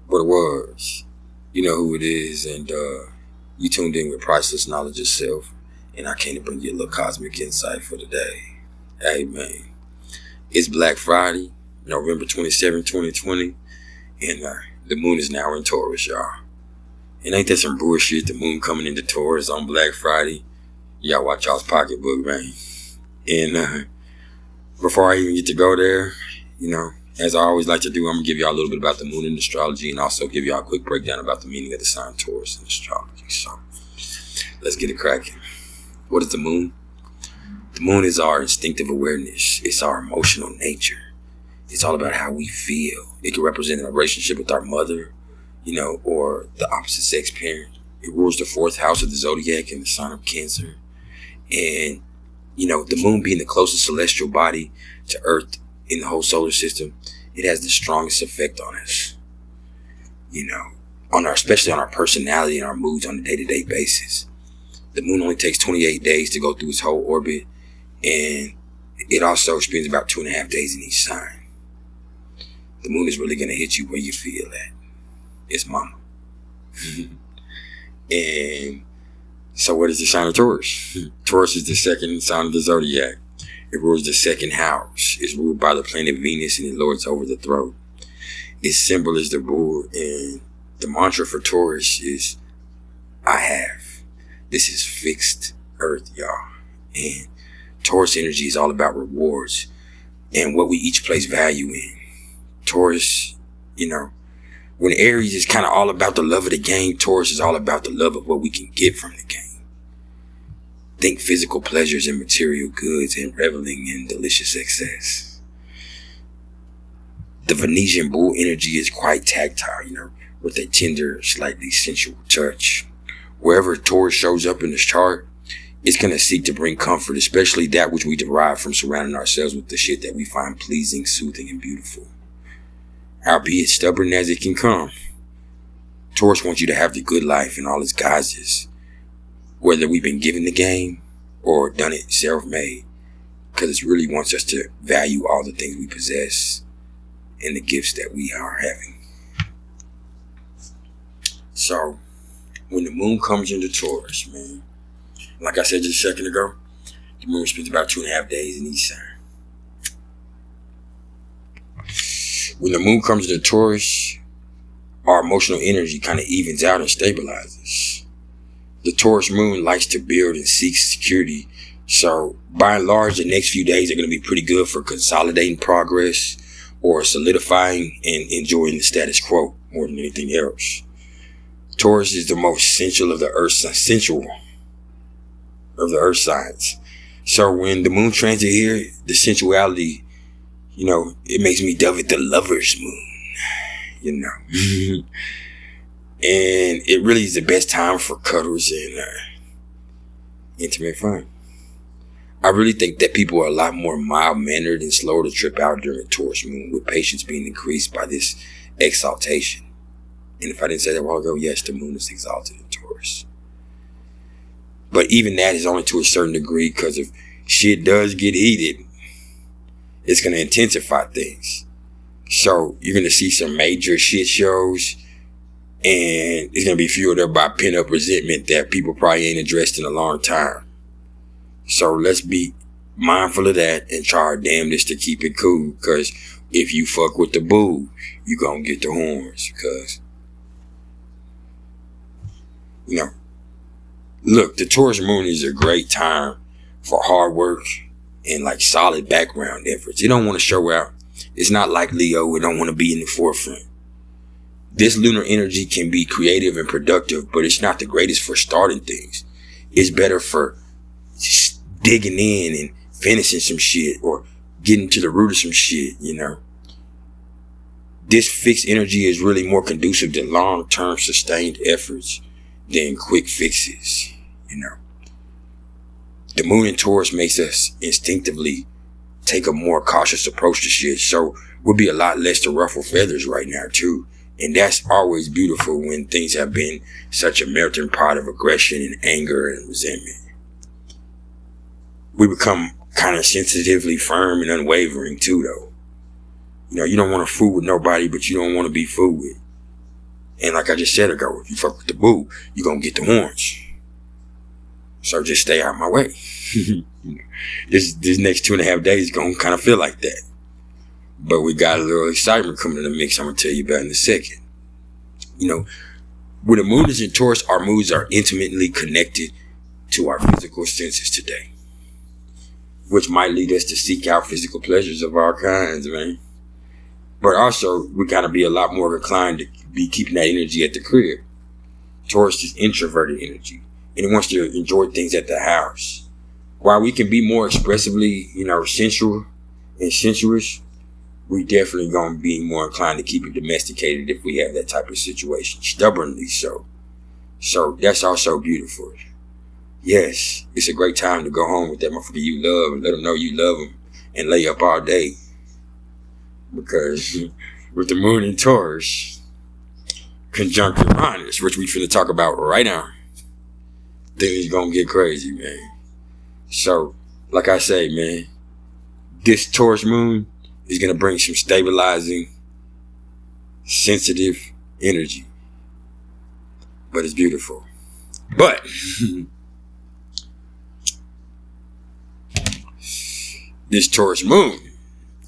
But it was. You know who it is, and you tuned in with Priceless Knowledge Yourself, and I came to bring you a little cosmic insight for today. Hey man, it's Black Friday, November 27, 2020, and the moon is now in Taurus, y'all. And ain't that some bullshit, the moon coming into Taurus on Black Friday? Y'all watch y'all's pocketbook, man. And before I even get to go there, as I always like to do, I'm going to give y'all a little bit about the moon in astrology and also give y'all a quick breakdown about the meaning of the sign Taurus in astrology. So, let's get it cracking. What is the moon? The moon is our instinctive awareness. It's our emotional nature. It's all about how we feel. It can represent a relationship with our mother, or the opposite sex parent. It rules the fourth house of the zodiac and the sign of Cancer. And, the moon being the closest celestial body to Earth in the whole solar system, it has the strongest effect on us. Especially on our personality and our moods on a day-to-day basis. The moon only takes 28 days to go through its whole orbit, and it also spends about 2.5 days in each sign. The moon is really going to hit you where you feel at. It's mama. And so what is the sign of Taurus? Taurus is the second sign of the zodiac. It rules the second house. It's ruled by the planet Venus, and it lords over the throat. Its symbol is the bull, and the mantra for Taurus is, I have. This is fixed earth, y'all. And Taurus energy is all about rewards and what we each place value in. Taurus, when Aries is kind of all about the love of the game, Taurus is all about the love of what we can get from the game. Think physical pleasures and material goods and reveling in delicious excess. The Venetian bull energy is quite tactile, with a tender, slightly sensual touch. Wherever Taurus shows up in this chart, it's going to seek to bring comfort, especially that which we derive from surrounding ourselves with the shit that we find pleasing, soothing, and beautiful. Albeit stubborn as it can come, Taurus wants you to have the good life in all its guises, whether we've been given the game or done it self-made, because it really wants us to value all the things we possess and the gifts that we are having. So, when the moon comes into Taurus, man, like I said just a second ago, the moon spends about 2.5 days in each sign. When the moon comes into Taurus, our emotional energy kind of evens out and stabilizes. The Taurus moon likes to build and seek security. So by and large, the next few days are going to be pretty good for consolidating progress or solidifying and enjoying the status quo more than anything else. Taurus is the most sensual of the earth signs. So when the moon transit here, the sensuality, it makes me dub it the lover's moon, And it really is the best time for cuddles and intimate fun. I really think that people are a lot more mild-mannered and slower to trip out during the Taurus moon, with patience being increased by this exaltation. And if I didn't say that a while ago, yes, the moon is exalted in Taurus. But even that is only to a certain degree, because if shit does get heated, it's going to intensify things. So you're going to see some major shit shows, and it's going to be fueled up by pent-up resentment that people probably ain't addressed in a long time. So let's be mindful of that and try our damnedest to keep it cool. Because if you fuck with the boo, you going to get the horns. Because, look, the Taurus moon is a great time for hard work and solid background efforts. It don't want to show out. It's not like Leo. It don't want to be in the forefront. This lunar energy can be creative and productive, but it's not the greatest for starting things. It's better for just digging in and finishing some shit or getting to the root of some shit, This fixed energy is really more conducive to long-term sustained efforts than quick fixes, The moon in Taurus makes us instinctively take a more cautious approach to shit, so we'll be a lot less to ruffle feathers right now, too. And that's always beautiful when things have been such a melting pot of aggression and anger and resentment. We become kind of sensitively firm and unwavering too, though. You don't want to fool with nobody, but you don't want to be fooled with. And like I just said ago, if you fuck with the boo, you're going to get the orange. So just stay out of my way. This next 2.5 days is going to kind of feel like that. But we got a little excitement coming in the mix. I'm going to tell you about in a second. You know, when the moon is in Taurus, our moods are intimately connected to our physical senses today, which might lead us to seek out physical pleasures of all kinds, man. But also, we gotta be a lot more inclined to be keeping that energy at the crib. Taurus is introverted energy, and it wants to enjoy things at the house. While we can be more expressively, sensual and sensuous, we definitely gonna be more inclined to keep it domesticated if we have that type of situation, stubbornly so. So that's also beautiful. Yes, it's a great time to go home with that motherfucker you love and let them know you love them and lay up all day. Because with the moon in Taurus, conjunct Uranus, which we finna talk about right now, things gonna get crazy, man. So, like I say, man, this Taurus moon is gonna bring some stabilizing, sensitive energy. But it's beautiful. But this Taurus moon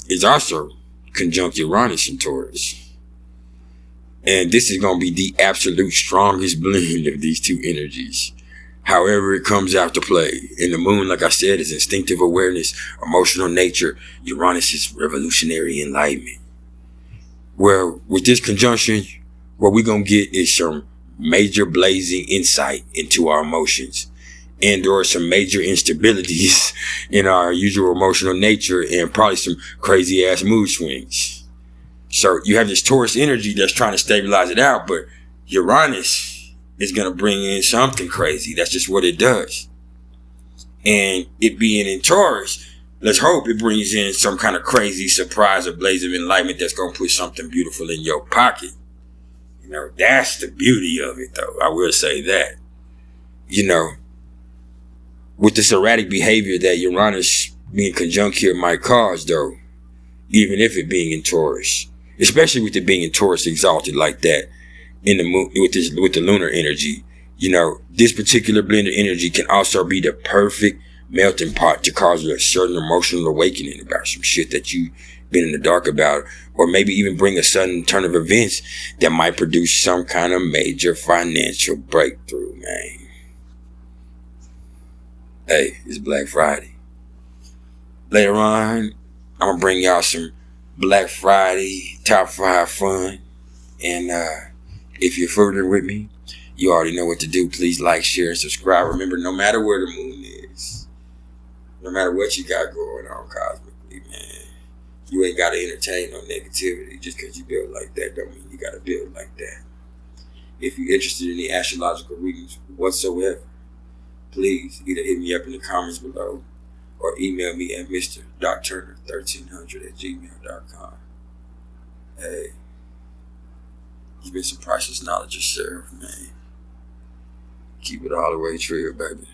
is also conjunct Uranus in Taurus. And this is going to be the absolute strongest blend of these two energies. However it comes out to play. And the moon, like I said, is instinctive awareness, emotional nature. Uranus is revolutionary enlightenment. Well, with this conjunction, what we're going to get is some major blazing insight into our emotions. And there are some major instabilities in our usual emotional nature and probably some crazy ass mood swings. So you have this Taurus energy that's trying to stabilize it out, but Uranus is going to bring in something crazy. That's just what it does. And it being in Taurus, let's hope it brings in some kind of crazy surprise or blaze of enlightenment that's going to put something beautiful in your pocket. That's the beauty of it, though. I will say that. With this erratic behavior that Uranus being conjunct here might cause, though, even if it being in Taurus, especially with it being in Taurus exalted like that, in the moon with the lunar energy, this particular blend of energy can also be the perfect melting pot to cause a certain emotional awakening about some shit that you've been in the dark about, or maybe even bring a sudden turn of events that might produce some kind of major financial breakthrough, man. Hey, it's Black Friday. Later on, I'm going to bring y'all some Black Friday top 5 fun. And if you're further with me, you already know what to do. Please like, share, and subscribe. Remember, no matter where the moon is, no matter what you got going on cosmically, man, you ain't got to entertain no negativity. Just because you build like that don't mean you got to build like that. If you're interested in the astrological readings whatsoever, please either hit me up in the comments below or email me at mr.turner1300@gmail.com. Hey, it's been some priceless knowledge yourself, man. Keep it all the way true, baby.